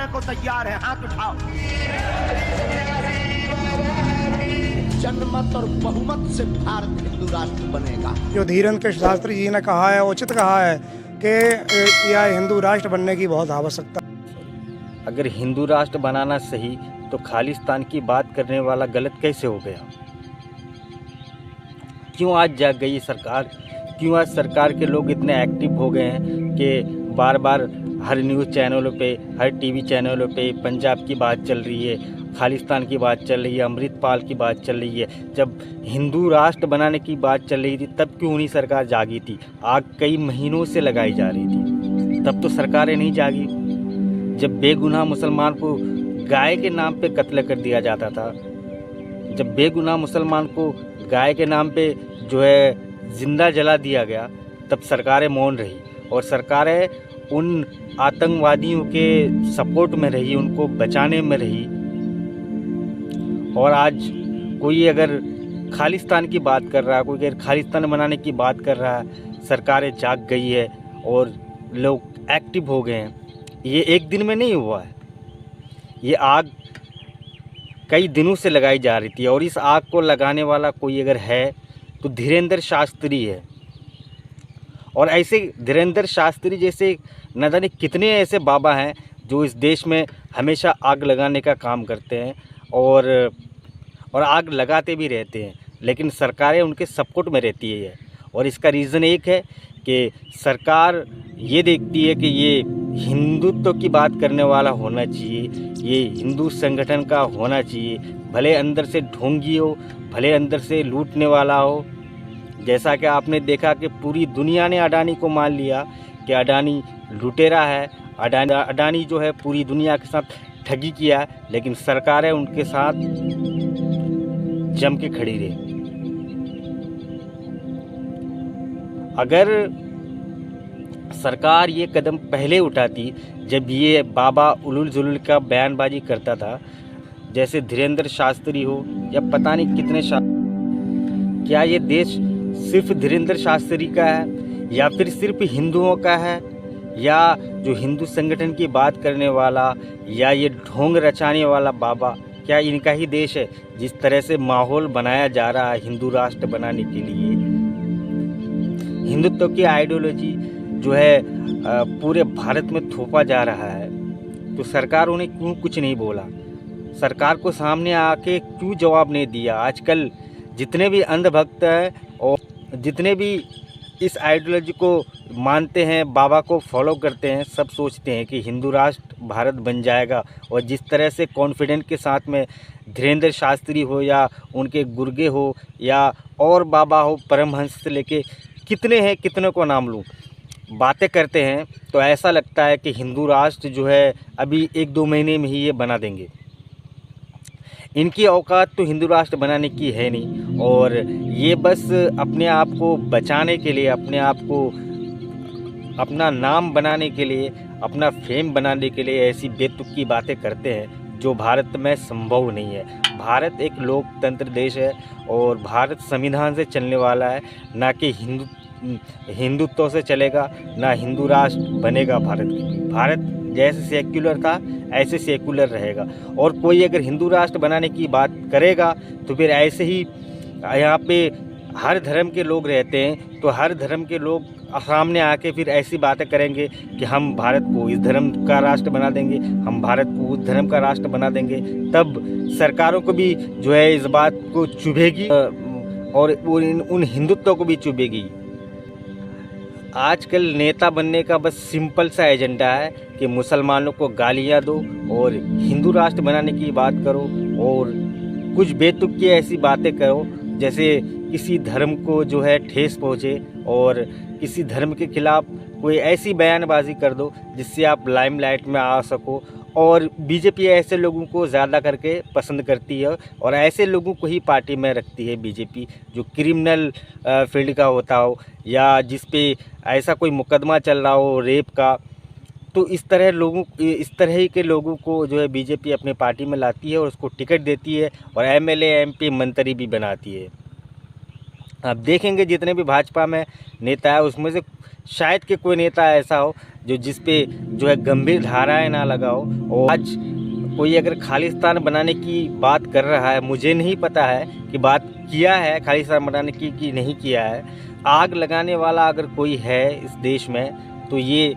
करने को तैयार है? हाथ उठाओ। जनमत और बहुमत से भारत हिंदू राष्ट्र बनेगा। जो धीरेन्द्र शास्त्री जी ने कहा है, उचित कहा है कि यह हिंदू राष्ट्र बनने की बहुत आवश्यकता। अगर हिंदू राष्ट्र बनाना सही तो खालिस्तान की बात करने वाला गलत कैसे हो गया? क्यों आज जाग गई सरकार? क्यों आज सरकार के लोग इतने एक्टिव हो गए हैं कि बार बार हर न्यूज़ चैनलों पे, हर टीवी चैनलों पे पंजाब की बात चल रही है, खालिस्तान की बात चल रही है, अमृतपाल की बात चल रही है। जब हिंदू राष्ट्र बनाने की बात चल रही थी तब क्यों नहीं सरकार जागी थी? आग कई महीनों से लगाई जा रही थी, तब तो सरकारें नहीं जागी। जब बेगुनाह मुसलमान को गाय के नाम पे कत्ल कर दिया जाता था, जब बेगुनाह मुसलमान को गाय के नाम पे जो है जिंदा जला दिया गया, तब सरकारें मौन रही और सरकारें उन आतंकवादियों के सपोर्ट में रही, उनको बचाने में रही। और आज कोई अगर खालिस्तान की बात कर रहा है, कोई अगर खालिस्तान बनाने की बात कर रहा है, सरकारें जाग गई है और लोग एक्टिव हो गए हैं। ये एक दिन में नहीं हुआ है, ये आग कई दिनों से लगाई जा रही थी और इस आग को लगाने वाला कोई अगर है तो धीरेन्द्र शास्त्री है। और ऐसे धीरेन्द्र शास्त्री जैसे न जाने कितने ऐसे बाबा हैं जो इस देश में हमेशा आग लगाने का काम करते हैं और आग लगाते भी रहते हैं, लेकिन सरकारें उनके सपोर्ट में रहती है। और इसका रीज़न एक है कि सरकार ये देखती है कि ये हिंदुत्व की बात करने वाला होना चाहिए, ये हिंदू संगठन का होना चाहिए, भले अंदर से ढोंगी हो, भले अंदर से लूटने वाला हो। जैसा कि आपने देखा कि पूरी दुनिया ने अडानी को मान लिया कि अडानी लुटेरा है, अडानी जो है पूरी दुनिया के साथ ठगी किया, लेकिन सरकारें उनके साथ जम के खड़ी रही। अगर सरकार ये कदम पहले उठाती, जब ये बाबा उलुल जुलुल का बयानबाजी करता था, जैसे धीरेन्द्र शास्त्री हो या पता नहीं कितने क्या ये देश सिर्फ धीरेन्द्र शास्त्री का है या फिर सिर्फ हिंदुओं का है, या जो हिंदू संगठन की बात करने वाला या ये ढोंग रचाने वाला बाबा, क्या इनका ही देश है? जिस तरह से माहौल बनाया जा रहा है हिंदू राष्ट्र बनाने के लिए, हिंदुत्व की आइडियोलॉजी जो है पूरे भारत में थोपा जा रहा है, तो सरकार उन्हें क्यों कुछ नहीं बोला? सरकार को सामने आके क्यों जवाब नहीं दिया? आजकल जितने भी अंधभक्त हैं और जितने भी इस आइडियोलॉजी को मानते हैं, बाबा को फॉलो करते हैं, सब सोचते हैं कि हिंदू राष्ट्र भारत बन जाएगा। और जिस तरह से कॉन्फिडेंट के साथ में धीरेन्द्र शास्त्री हो या उनके गुर्गे हो या और बाबा हो, परमहंस से लेके कितने हैं, कितने को नाम लूँ, बातें करते हैं तो ऐसा लगता है कि हिंदू राष्ट्र जो है अभी 1-2 महीने में ही ये बना देंगे। इनकी औकात तो हिंदू राष्ट्र बनाने की है नहीं, और ये बस अपने आप को बचाने के लिए, अपने आप को अपना नाम बनाने के लिए, अपना फेम बनाने के लिए ऐसी बेतुकी बातें करते हैं जो भारत में संभव नहीं है। भारत एक लोकतंत्र देश है और भारत संविधान से चलने वाला है, ना कि हिंदुत्व से चलेगा, ना हिंदू राष्ट्र बनेगा। भारत जैसे सेक्युलर था ऐसे सेक्युलर रहेगा। और कोई अगर हिंदू राष्ट्र बनाने की बात करेगा तो फिर ऐसे ही यहाँ पे हर धर्म के लोग रहते हैं, तो हर धर्म के लोग सामने आके फिर ऐसी बातें करेंगे कि हम भारत को इस धर्म का राष्ट्र बना देंगे, हम भारत को उस धर्म का राष्ट्र बना देंगे। तब सरकारों को भी जो है इस बात को चुभेगी और उन हिंदुत्व को भी चुभेगी। आजकल नेता बनने का बस सिंपल सा एजेंडा है कि मुसलमानों को गालियां दो और हिंदू राष्ट्र बनाने की बात करो और कुछ बेतुकी ऐसी बातें करो जैसे किसी धर्म को जो है ठेस पहुँचे, और किसी धर्म के खिलाफ कोई ऐसी बयानबाजी कर दो जिससे आप लाइमलाइट में आ सको। और बीजेपी ऐसे लोगों को ज़्यादा करके पसंद करती है और ऐसे लोगों को ही पार्टी में रखती है बीजेपी, जो क्रिमिनल फील्ड का होता हो या जिस पे ऐसा कोई मुकदमा चल रहा हो रेप का। तो इस तरह ही के लोगों को जो है बीजेपी अपनी पार्टी में लाती है और उसको टिकट देती है और एमएलए एमपी मंत्री भी बनाती है। आप देखेंगे जितने भी भाजपा में नेता है उसमें से शायद कि कोई नेता ऐसा हो जो जिस पे जो है गंभीर धाराएं ना लगाओ। और आज कोई अगर खालिस्तान बनाने की बात कर रहा है, मुझे नहीं पता है कि बात किया है खालिस्तान बनाने की कि नहीं किया है। आग लगाने वाला अगर कोई है इस देश में तो ये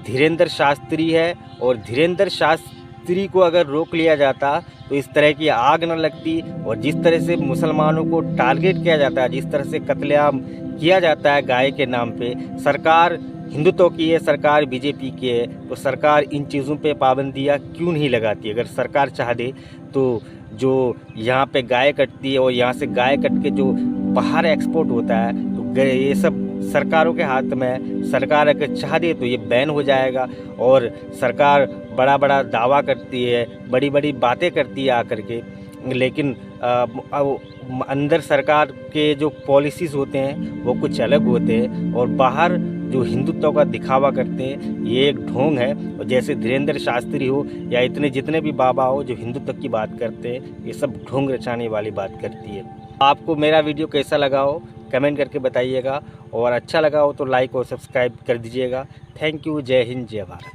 धीरेंद्र शास्त्री है, और धीरेंद्र शास्त्री को अगर रोक लिया जाता तो इस तरह की आग न लगती। और जिस तरह से मुसलमानों को टारगेट किया जाता है, जिस तरह से कत्लेआम किया जाता है गाय के नाम पे, सरकार हिंदुत्व की है, सरकार बीजेपी की है, तो सरकार इन चीज़ों पे पाबंदियाँ क्यों नहीं लगाती? अगर सरकार चाह दे तो जो यहाँ पे गाय कटती है और यहाँ से गाय कट के जो बाहर एक्सपोर्ट होता है, तो ये सब सरकारों के हाथ में है। सरकार अगर चाह दे तो ये बैन हो जाएगा। और सरकार बड़ा बड़ा दावा करती है, बड़ी बड़ी बातें करती है आकर के, लेकिन अंदर सरकार के जो पॉलिसीज़ होते हैं वो कुछ अलग होते हैं, और बाहर जो हिंदुत्व का दिखावा करते हैं ये एक ढोंग है। और जैसे धीरेंद्र शास्त्री हो या इतने जितने भी बाबा हो जो हिंदुत्व की बात करते हैं, ये सब ढोंग रचाने वाली बात करती है। आपको मेरा वीडियो कैसा लगा हो कमेंट करके बताइएगा, और अच्छा लगा हो तो लाइक और सब्सक्राइब कर दीजिएगा। Thank you. जय हिंद, जय भारत।